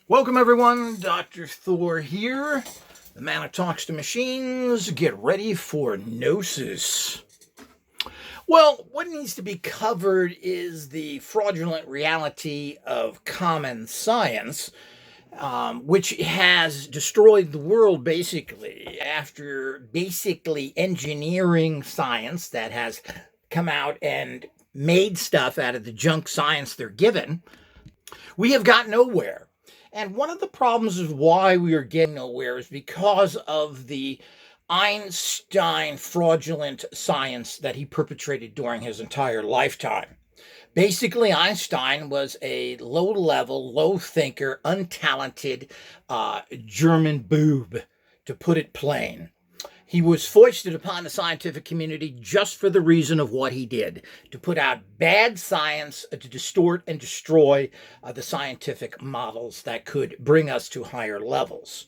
Welcome everyone, Dr. Thor here, the man who talks to machines. Get ready for Gnosis. Well, what needs to be covered is the fraudulent reality of common science, which has destroyed the world basically after engineering science that has come out and made stuff out of the junk science they're given. We have got nowhere. And one of the problems is why we are getting nowhere is because of the Einstein fraudulent science that he perpetrated during his entire lifetime. Basically, Einstein was a low-level, low-thinker, untalented German boob, to put it plain. He was foisted upon the scientific community just for the reason of what he did, to put out bad science, to distort and destroy the scientific models that could bring us to higher levels.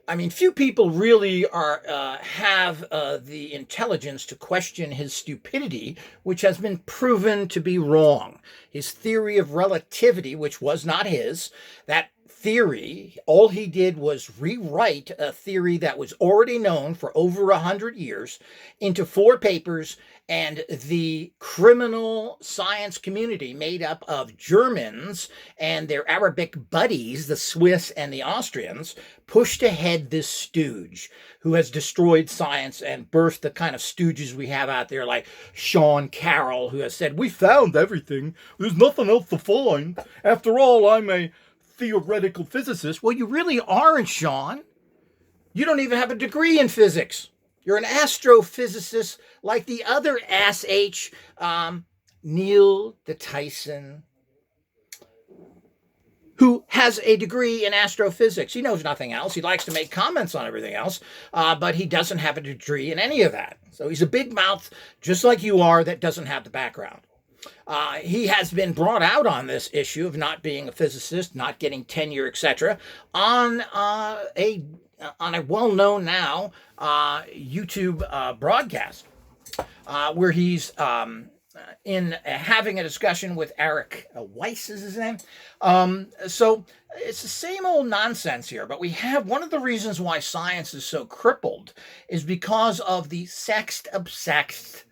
I mean, few people really have the intelligence to question his stupidity, which has been proven to be wrong. His theory of relativity, which was not his, that theory, all he did was rewrite a theory that was already known for over 100 years into 4 papers, and the criminal science community made up of Germans and their Arabic buddies, the Swiss and the Austrians, pushed ahead this stooge who has destroyed science and birthed the kind of stooges we have out there like Sean Carroll, who has said, "We found everything. There's nothing else to find. After all, I'm a theoretical physicist." Well, you really aren't, Sean. You don't even have a degree in physics. You're an astrophysicist like the other ass H, Neil deGrasse Tyson, who has a degree in astrophysics. He knows nothing else. He likes to make comments on everything else, but he doesn't have a degree in any of that. So he's a big mouth, just like you are, that doesn't have the background. He has been brought out on this issue of not being a physicist, not getting tenure, etc., on a well-known now YouTube broadcast where he's in having a discussion with Eric Weiss, is his name. So it's the same old nonsense here, but we have one of the reasons why science is so crippled is because of the sex-obsessed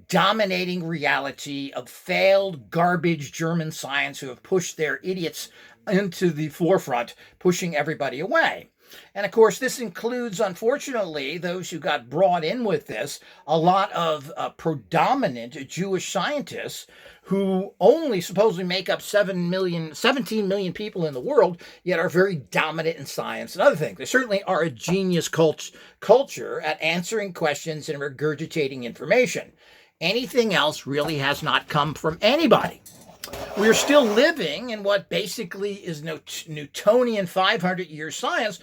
dominating reality of failed garbage German science who have pushed their idiots into the forefront, pushing everybody away. And of course, this includes, unfortunately, those who got brought in with this, a lot of predominant Jewish scientists who only supposedly make up 17 million people in the world, yet are very dominant in science and other things. They certainly are a genius culture at answering questions and regurgitating information. Anything else really has not come from anybody. We're still living in what basically is Newtonian 500-year science,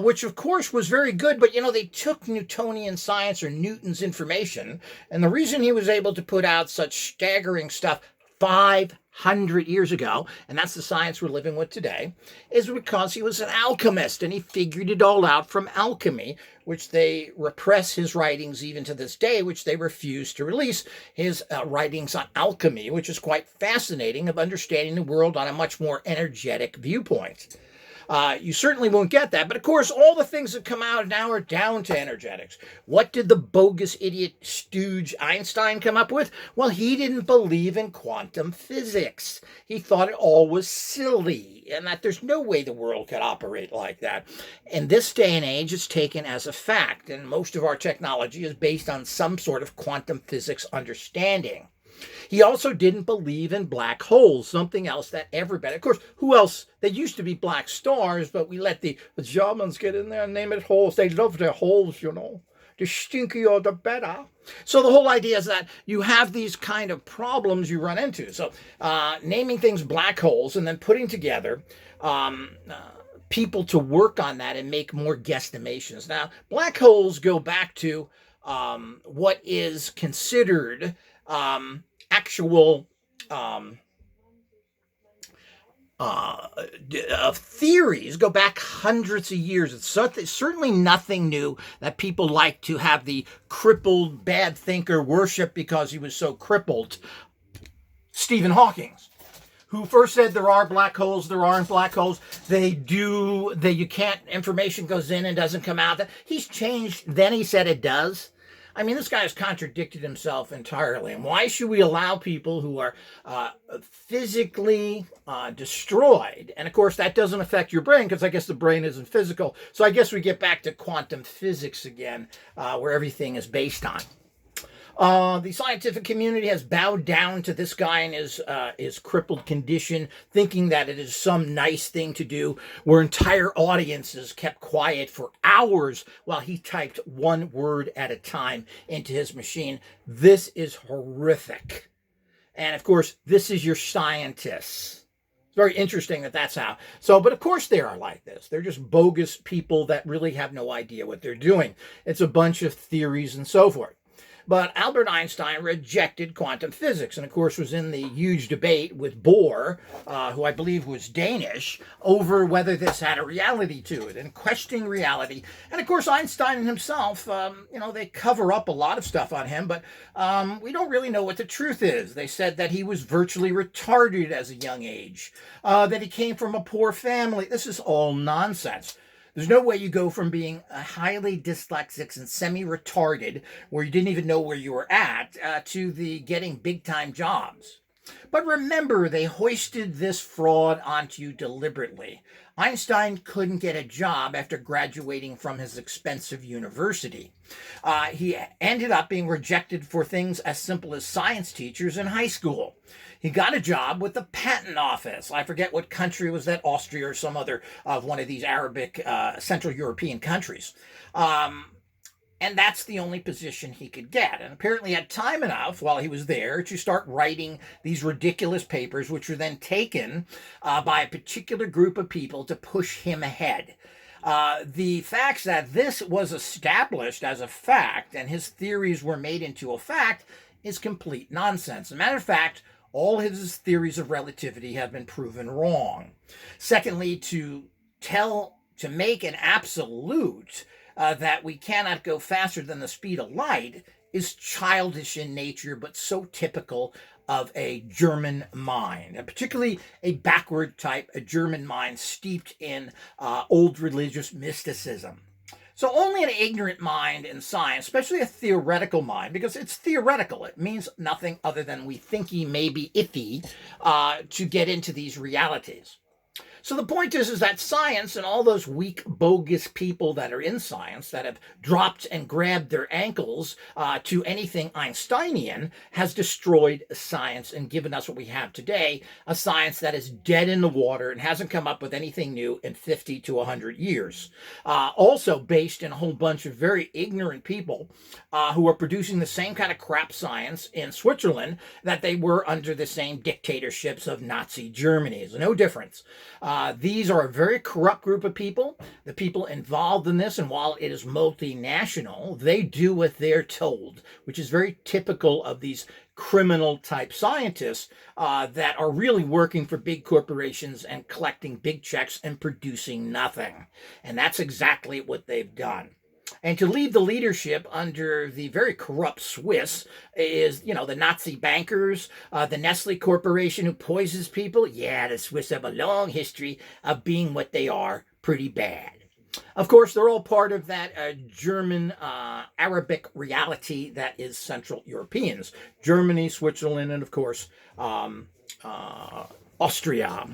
which of course was very good, but they took Newtonian science or Newton's information, and the reason he was able to put out such staggering stuff 500 years ago, and that's the science we're living with today, is because he was an alchemist and he figured it all out from alchemy, which they repress his writings even to this day, which they refuse to release his writings on alchemy, which is quite fascinating, of understanding the world on a much more energetic viewpoint. You certainly won't get that. But of course, all the things that come out now are down to energetics. What did the bogus idiot stooge Einstein come up with? Well, he didn't believe in quantum physics. He thought it all was silly and that there's no way the world could operate like that. In this day and age, it's taken as a fact, and most of our technology is based on some sort of quantum physics understanding. He also didn't believe in black holes, something else that everybody, of course, who else? They used to be black stars, but we let the Germans get in there and name it holes. They love their holes, The stinkier, the better. So the whole idea is that you have these kind of problems you run into. So naming things black holes and then putting together people to work on that and make more guesstimations. Now, black holes go back to what is considered actual theories go back hundreds of years. It's certainly nothing new that people like to have the crippled bad thinker worship because he was so crippled, Stephen Hawking. who first said there are black holes, there aren't black holes. You can't, information goes in and doesn't come out. He's changed, then he said it does. I mean, this guy has contradicted himself entirely. And why should we allow people who are physically destroyed? And of course, that doesn't affect your brain because I guess the brain isn't physical. So I guess we get back to quantum physics again, where everything is based on. The scientific community has bowed down to this guy in his crippled condition, thinking that it is some nice thing to do, where entire audiences kept quiet for hours while he typed one word at a time into his machine. This is horrific. And of course, this is your scientists. It's very interesting that that's how. So, but of course they are like this. They're just bogus people that really have no idea what they're doing. It's a bunch of theories and so forth. But Albert Einstein rejected quantum physics and, of course, was in the huge debate with Bohr, who I believe was Danish, over whether this had a reality to it and questioning reality. And, of course, Einstein himself, they cover up a lot of stuff on him, but we don't really know what the truth is. They said that he was virtually retarded as a young age, that he came from a poor family. This is all nonsense. There's no way you go from being a highly dyslexic and semi-retarded, where you didn't even know where you were at, to the getting big-time jobs. But remember, they hoisted this fraud onto you deliberately. Einstein couldn't get a job after graduating from his expensive university. He ended up being rejected for things as simple as science teachers in high school. He got a job with the patent office. I forget what country was that, Austria or some other of one of these Arabic, Central European countries. And that's the only position he could get. And apparently had time enough while he was there to start writing these ridiculous papers, which were then taken by a particular group of people to push him ahead. The facts that this was established as a fact and his theories were made into a fact is complete nonsense. As a matter of fact, all his theories of relativity have been proven wrong. Secondly, to make an absolute that we cannot go faster than the speed of light is childish in nature, but so typical of a German mind, and particularly a backward type, a German mind steeped in old religious mysticism. So only an ignorant mind in science, especially a theoretical mind, because it's theoretical, it means nothing other than we thinky, maybe iffy, to get into these realities. So the point is that science and all those weak, bogus people that are in science that have dropped and grabbed their ankles to anything Einsteinian has destroyed science and given us what we have today, a science that is dead in the water and hasn't come up with anything new in 50 to 100 years. Also based in a whole bunch of very ignorant people who are producing the same kind of crap science in Switzerland that they were under the same dictatorships of Nazi Germany. There's no difference. These are a very corrupt group of people. The people involved in this, and while it is multinational, they do what they're told, which is very typical of these criminal type scientists that are really working for big corporations and collecting big checks and producing nothing. And that's exactly what they've done. And to leave the leadership under the very corrupt Swiss is, the Nazi bankers, the Nestle Corporation who poisons people. Yeah, the Swiss have a long history of being what they are, pretty bad. Of course, they're all part of that German Arabic reality that is Central Europeans. Germany, Switzerland, and of course, Austria.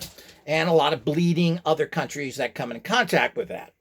And a lot of bleeding other countries that come in contact with that.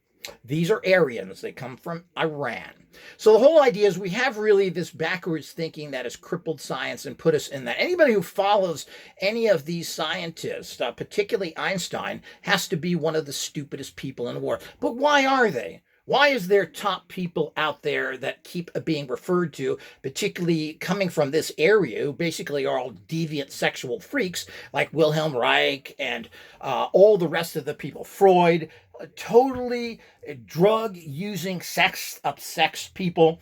These are Aryans. They come from Iran. So the whole idea is we have really this backwards thinking that has crippled science and put us in that. Anybody who follows any of these scientists, particularly Einstein, has to be one of the stupidest people in the world. But why are they? Why is there top people out there that keep being referred to, particularly coming from this area, who basically are all deviant sexual freaks, like Wilhelm Reich and all the rest of the people, Freud, totally drug-using, sex-obsessed people,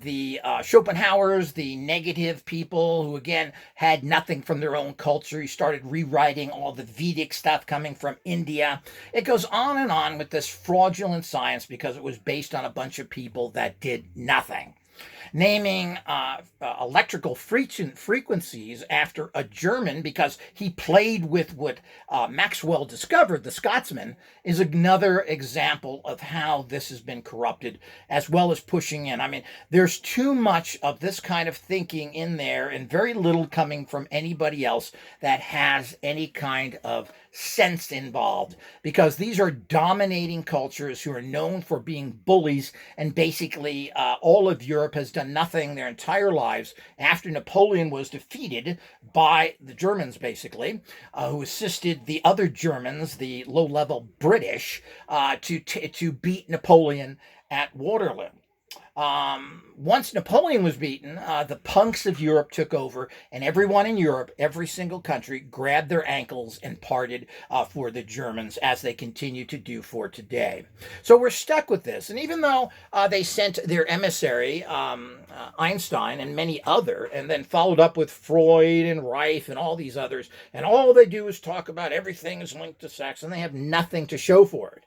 the Schopenhauers, the negative people who, again, had nothing from their own culture. He started rewriting all the Vedic stuff coming from India. It goes on and on with this fraudulent science because it was based on a bunch of people that did nothing. naming electrical frequencies after a German because he played with what Maxwell discovered, the Scotsman, is another example of how this has been corrupted, as well as pushing in. I mean, there's too much of this kind of thinking in there and very little coming from anybody else that has any kind of sense involved, because these are dominating cultures who are known for being bullies, and basically all of Europe has done nothing their entire lives after Napoleon was defeated by the Germans, basically, who assisted the other Germans, the low-level British, to beat Napoleon at Waterloo. Once Napoleon was beaten, the punks of Europe took over, and everyone in Europe, every single country, grabbed their ankles and parted for the Germans, as they continue to do for today. So we're stuck with this. And even though they sent their emissary, Einstein, and many other, and then followed up with Freud and Reich and all these others, and all they do is talk about everything is linked to sex, and they have nothing to show for it.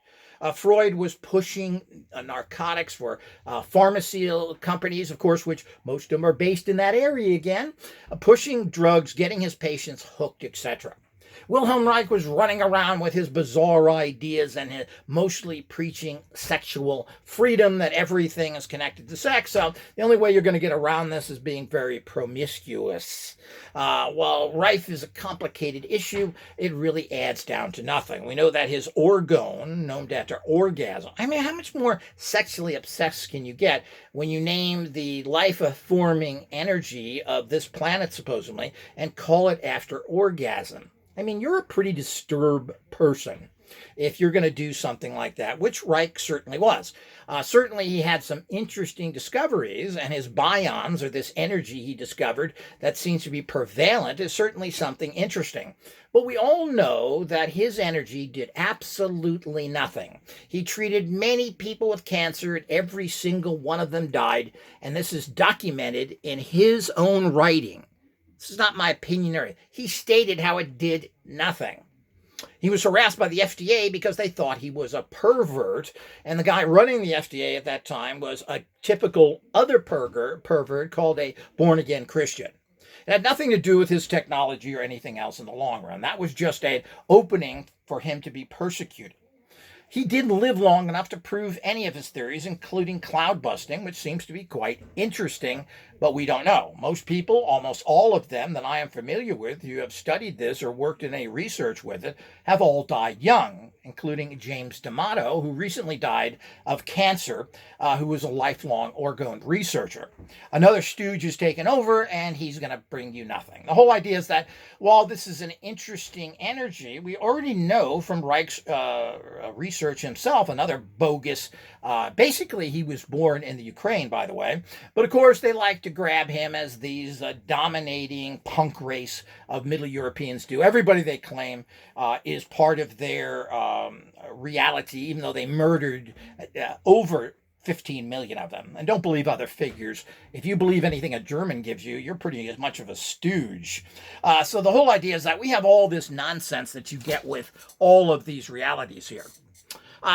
Freud was pushing narcotics for pharmaceutical companies, of course, which most of them are based in that area again, pushing drugs, getting his patients hooked, etc. Wilhelm Reich was running around with his bizarre ideas and mostly preaching sexual freedom, that everything is connected to sex. So the only way you're going to get around this is being very promiscuous. While Reich is a complicated issue, it really adds down to nothing. We know that his orgone, named after orgasm. I mean, how much more sexually obsessed can you get when you name the life-forming energy of this planet, supposedly, and call it after orgasm? I mean, you're a pretty disturbed person if you're going to do something like that, which Reich certainly was. Certainly, he had some interesting discoveries, and his bions, or this energy he discovered that seems to be prevalent, is certainly something interesting. But we all know that his energy did absolutely nothing. He treated many people with cancer, and every single one of them died, and this is documented in his own writing. This is not my opinion or anything. He stated how it did nothing. He was harassed by the FDA because they thought he was a pervert, and the guy running the FDA at that time was a typical other pervert called a born-again Christian. It had nothing to do with his technology or anything else in the long run. That was just an opening for him to be persecuted. He didn't live long enough to prove any of his theories, including cloud busting, which seems to be quite interesting, but we don't know. Most people, almost all of them that I am familiar with who have studied this or worked in any research with it, have all died young, including James D'Amato, who recently died of cancer, who was a lifelong orgone researcher. Another stooge has taken over, and he's going to bring you nothing. The whole idea is that while this is an interesting energy, we already know from Reich's research himself, another bogus, basically he was born in the Ukraine, by the way, but of course they like to grab him as these dominating punk race of Middle Europeans do. Everybody they claim is part of their reality, even though they murdered over 15 million of them. And don't believe other figures. If you believe anything a German gives you, you're pretty as much of a stooge. So the whole idea is that we have all this nonsense that you get with all of these realities here.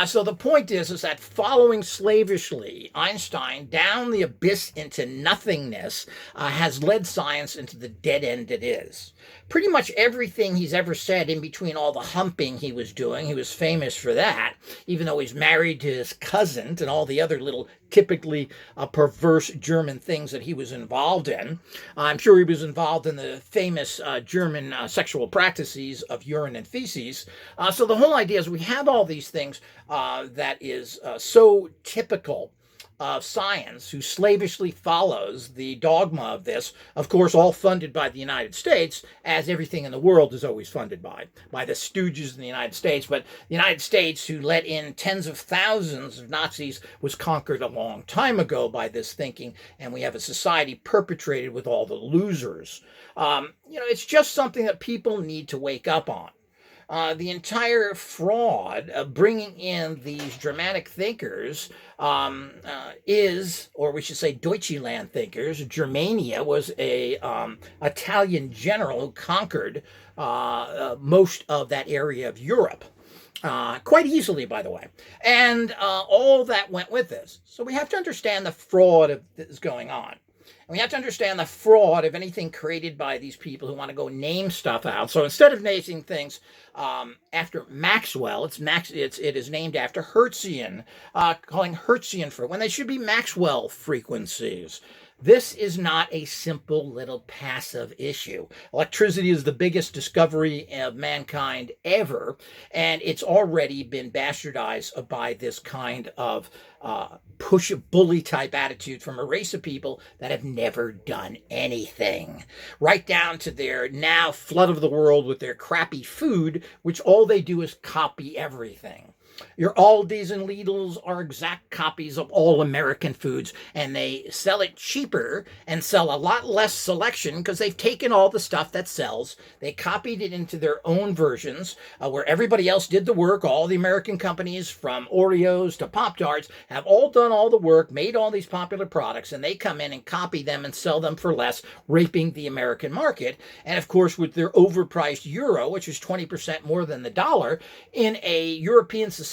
So the point is that following slavishly Einstein down the abyss into nothingness has led science into the dead end it is. Pretty much everything he's ever said in between all the humping he was doing, he was famous for that, even though he's married to his cousin and all the other little typically perverse German things that he was involved in. I'm sure he was involved in the famous German sexual practices of urine and feces. So the whole idea is we have all these things that is so typical of science, who slavishly follows the dogma of this, of course, all funded by the United States, as everything in the world is always funded by the stooges in the United States. But the United States, who let in tens of thousands of Nazis, was conquered a long time ago by this thinking, and we have a society perpetrated with all the losers. It's just something that people need to wake up on. The entire fraud of bringing in these Germanic thinkers is, or we should say Deutschland thinkers. Germania was a Italian general who conquered most of that area of Europe. quite easily, by the way. And all that went with this. So we have to understand the fraud that is going on. And we have to understand the fraud of anything created by these people who want to go name stuff out. So instead of naming things after Maxwell, it is named after Hertzian, calling Hertzian for when they should be Maxwell frequencies. This is not a simple little passive issue. Electricity is the biggest discovery of mankind ever, and it's already been bastardized by this kind of push bully type attitude from a race of people that have never done anything. Right down to their now flood of the world with their crappy food, which all they do is copy everything. Your Aldis and Lidls are exact copies of all American foods, and they sell it cheaper and sell a lot less selection because they've taken all the stuff that sells. They copied it into their own versions where everybody else did the work. All the American companies, from Oreos to Pop-Tarts, have all done all the work, made all these popular products, and they come in and copy them and sell them for less, raping the American market. And of course, with their overpriced euro, which is 20% more than the dollar, in a European society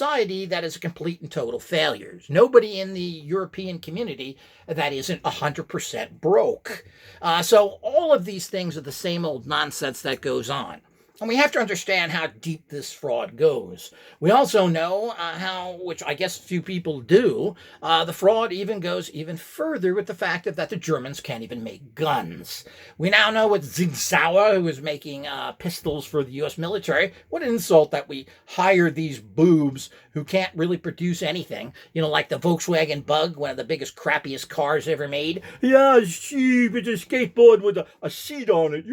that is a complete and total failure. There's nobody in the European community that isn't 100% broke. So all of these things are the same old nonsense that goes on. And we have to understand how deep this fraud goes. We also know how, which I guess few people do, the fraud even goes even further with the fact that the Germans can't even make guns. We now know what Sig Sauer, who was making pistols for the U.S. military, what an insult that we hire these boobs who can't really produce anything. You know, like the Volkswagen Bug, one of the biggest, crappiest cars ever made. Yeah, it's cheap. It's a skateboard with a seat on it.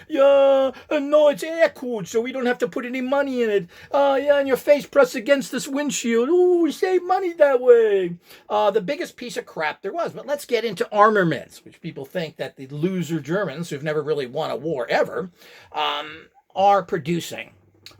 Yeah, and no, it's air cooled, so we don't have to put any money in it. Yeah, and your face pressed against this windshield. Ooh, we save money that way. The biggest piece of crap there was. But let's get into armaments, which people think that the loser Germans, who've never really won a war ever, are producing.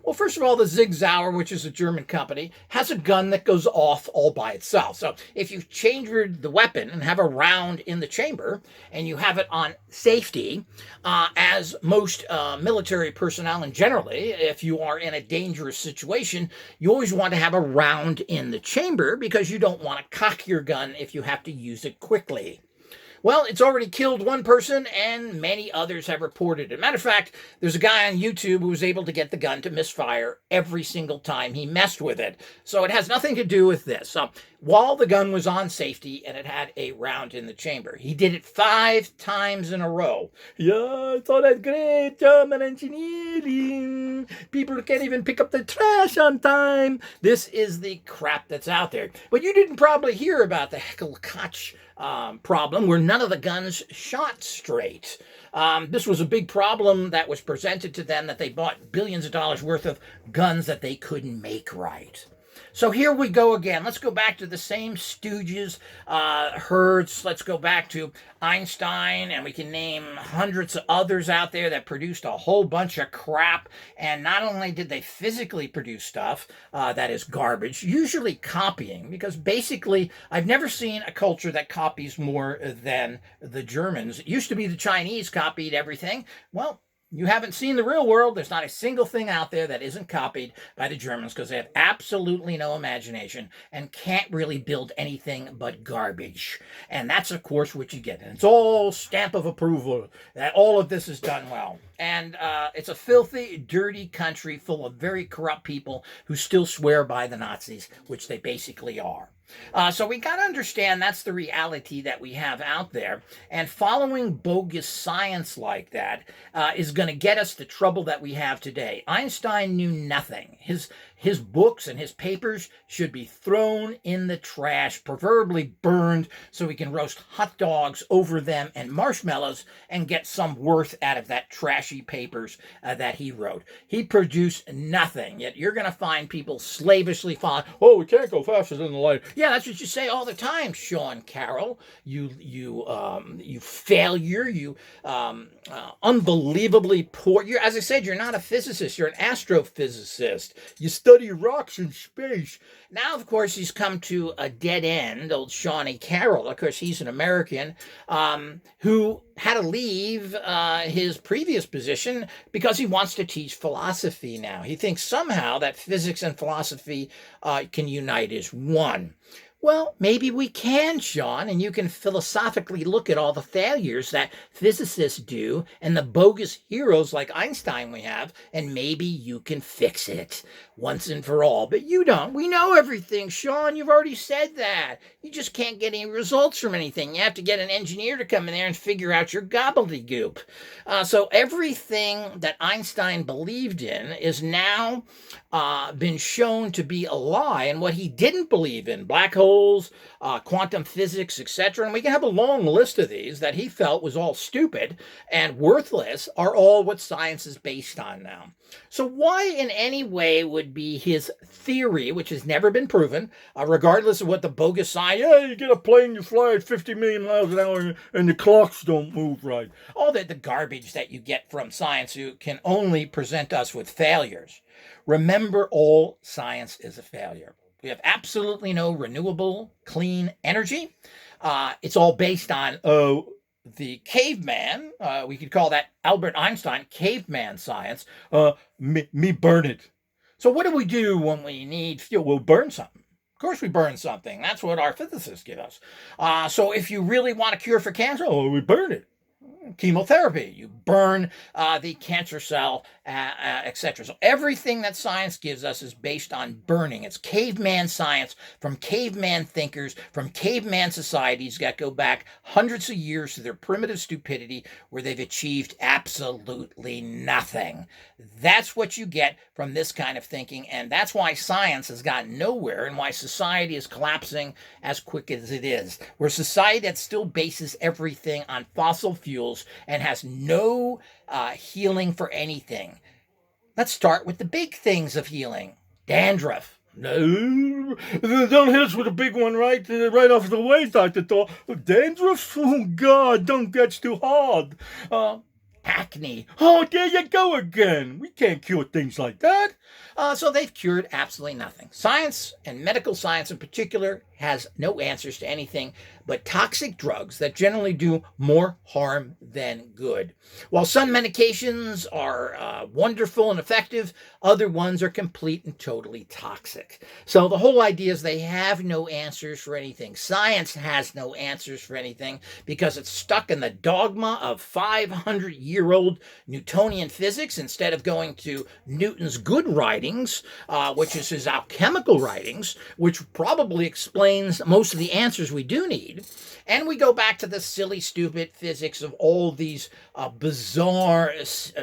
Well, first of all, the Sig Sauer, which is a German company, has a gun that goes off all by itself. So if you change the weapon and have a round in the chamber and you have it on safety, as most military personnel and generally, if you are in a dangerous situation, you always want to have a round in the chamber because you don't want to cock your gun if you have to use it quickly. Well, it's already killed one person, and many others have reported it. Matter of fact, there's a guy on YouTube who was able to get the gun to misfire every single time he messed with it. So it has nothing to do with this. While the gun was on safety and it had a round in the chamber, he did it 5 times in a row. Yeah, it's all that great German engineering. People can't even pick up the trash on time. This is the crap that's out there. But you didn't probably hear about the Heckel-Koch problem where none of the guns shot straight. This was a big problem that was presented to them, that they bought billions of dollars worth of guns that they couldn't make right. So here we go again. Let's go back to the same stooges, Hertz. Let's go back to Einstein, and we can name hundreds of others out there that produced a whole bunch of crap. And not only did they physically produce stuff that is garbage, usually copying, because basically I've never seen a culture that copies more than the Germans. It used to be the Chinese copied everything. Well, you haven't seen the real world. There's not a single thing out there that isn't copied by the Germans because they have absolutely no imagination and can't really build anything but garbage. And that's, of course, what you get. And it's all stamp of approval that all of this is done well. And it's a filthy, dirty country full of very corrupt people who still swear by the Nazis, which they basically are. So we got to understand that's the reality that we have out there. And following bogus science like that is going to get us the trouble that we have today. Einstein knew nothing. His books and his papers should be thrown in the trash, preferably burned, so we can roast hot dogs over them and marshmallows and get some worth out of that trashy papers that he wrote. He produced nothing, yet you're going to find people slavishly following, oh, we can't go faster than the light. Yeah, that's what you say all the time, Sean Carroll. You failure, you unbelievably poor. As I said, you're not a physicist, you're an astrophysicist. You study study rocks in space. Now, of course, he's come to a dead end, old Shawnee Carroll. Of course, he's an American who had to leave his previous position because he wants to teach philosophy now. He thinks somehow that physics and philosophy can unite as one. Well, maybe we can, Sean, and you can philosophically look at all the failures that physicists do and the bogus heroes like Einstein we have, and maybe you can fix it once and for all. But you don't. We know everything, Sean. You've already said that. You just can't get any results from anything. You have to get an engineer to come in there and figure out your gobbledygook. So everything that Einstein believed in is now been shown to be a lie, and what he didn't believe in, black holes, quantum physics, etc., and we can have a long list of these that he felt was all stupid and worthless, are all what science is based on now. So why in any way would be his theory, which has never been proven, regardless of what the bogus science, You get a plane, you fly at 50 million miles an hour, and the clocks don't move right. all the garbage that you get from science who can only present us with failures. Remember, all science is a failure. We have absolutely no renewable, clean energy. It's all based on the caveman. We could call that Albert Einstein caveman science. Me burn it. So what do we do when we need fuel? We'll burn something. Of course we burn something. That's what our physicists give us. So if you really want a cure for cancer, We burn it. chemotherapy. You burn the cancer cell, etc. So everything that science gives us is based on burning. It's caveman science from caveman thinkers, from caveman societies that go back hundreds of years to their primitive stupidity where they've achieved absolutely nothing. That's what you get from this kind of thinking, and that's why science has gotten nowhere and why society is collapsing as quick as it is. We're a society that still bases everything on fossil fuels and has no healing for anything. Let's start with the big things of healing. Dandruff. No, don't hit us with a big one right off the way, Dr. Thor. Dandruff? Oh, God, don't get too hard. Acne. Oh, there you go again. We can't cure things like that. So they've cured absolutely nothing. Science, and medical science in particular, has no answers to anything but toxic drugs that generally do more harm than good. While some medications are wonderful and effective, other ones are complete and totally toxic. So the whole idea is they have no answers for anything. Science has no answers for anything because it's stuck in the dogma of 500-year-old Newtonian physics instead of going to Newton's good writings, which is his alchemical writings, which probably explains most of the answers we do need. And we go back to the silly, stupid physics of all these bizarre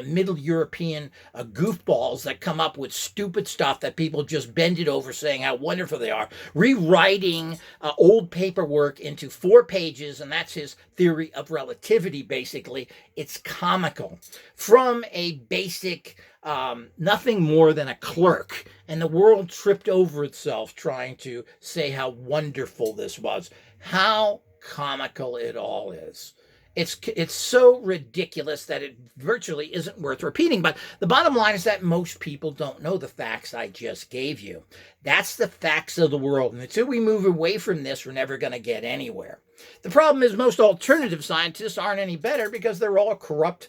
Middle European goofballs that come up with stupid stuff that people just bend it over saying how wonderful they are, rewriting old paperwork into 4 pages, and that's his theory of relativity, basically. It's comical. From a basic nothing more than a clerk, and the world tripped over itself trying to say how wonderful this was. How comical it all is. It's so ridiculous that it virtually isn't worth repeating. But the bottom line is that most people don't know the facts I just gave you. That's the facts of the world. And until we move away from this, we're never going to get anywhere. The problem is most alternative scientists aren't any better because they're all corrupt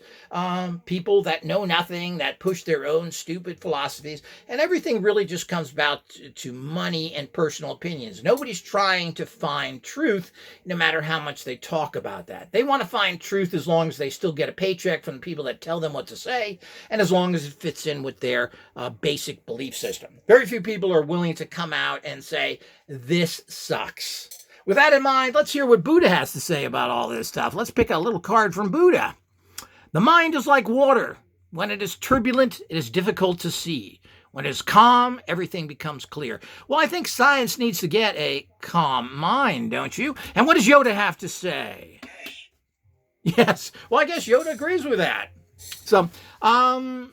people that know nothing, that push their own stupid philosophies, and everything really just comes about to money and personal opinions. Nobody's trying to find truth, no matter how much they talk about that. They want to find truth as long as they still get a paycheck from the people that tell them what to say, and as long as it fits in with their basic belief system. Very few people are willing to come out and say, this sucks. With that in mind, let's hear what Buddha has to say about all this stuff. Let's pick a little card from Buddha. The mind is like water. When it is turbulent, it is difficult to see. When it is calm, everything becomes clear. Well, I think science needs to get a calm mind, don't you? And what does Yoda have to say? Yes. Well, I guess Yoda agrees with that. So, and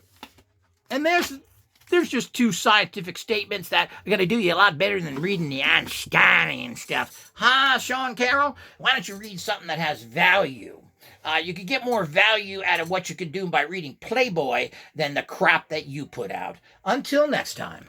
there's just 2 scientific statements that are going to do you a lot better than reading the Einstein stuff. Sean Carroll? Why don't you read something that has value? You could get more value out of what you could do by reading Playboy than the crap that you put out. Until next time.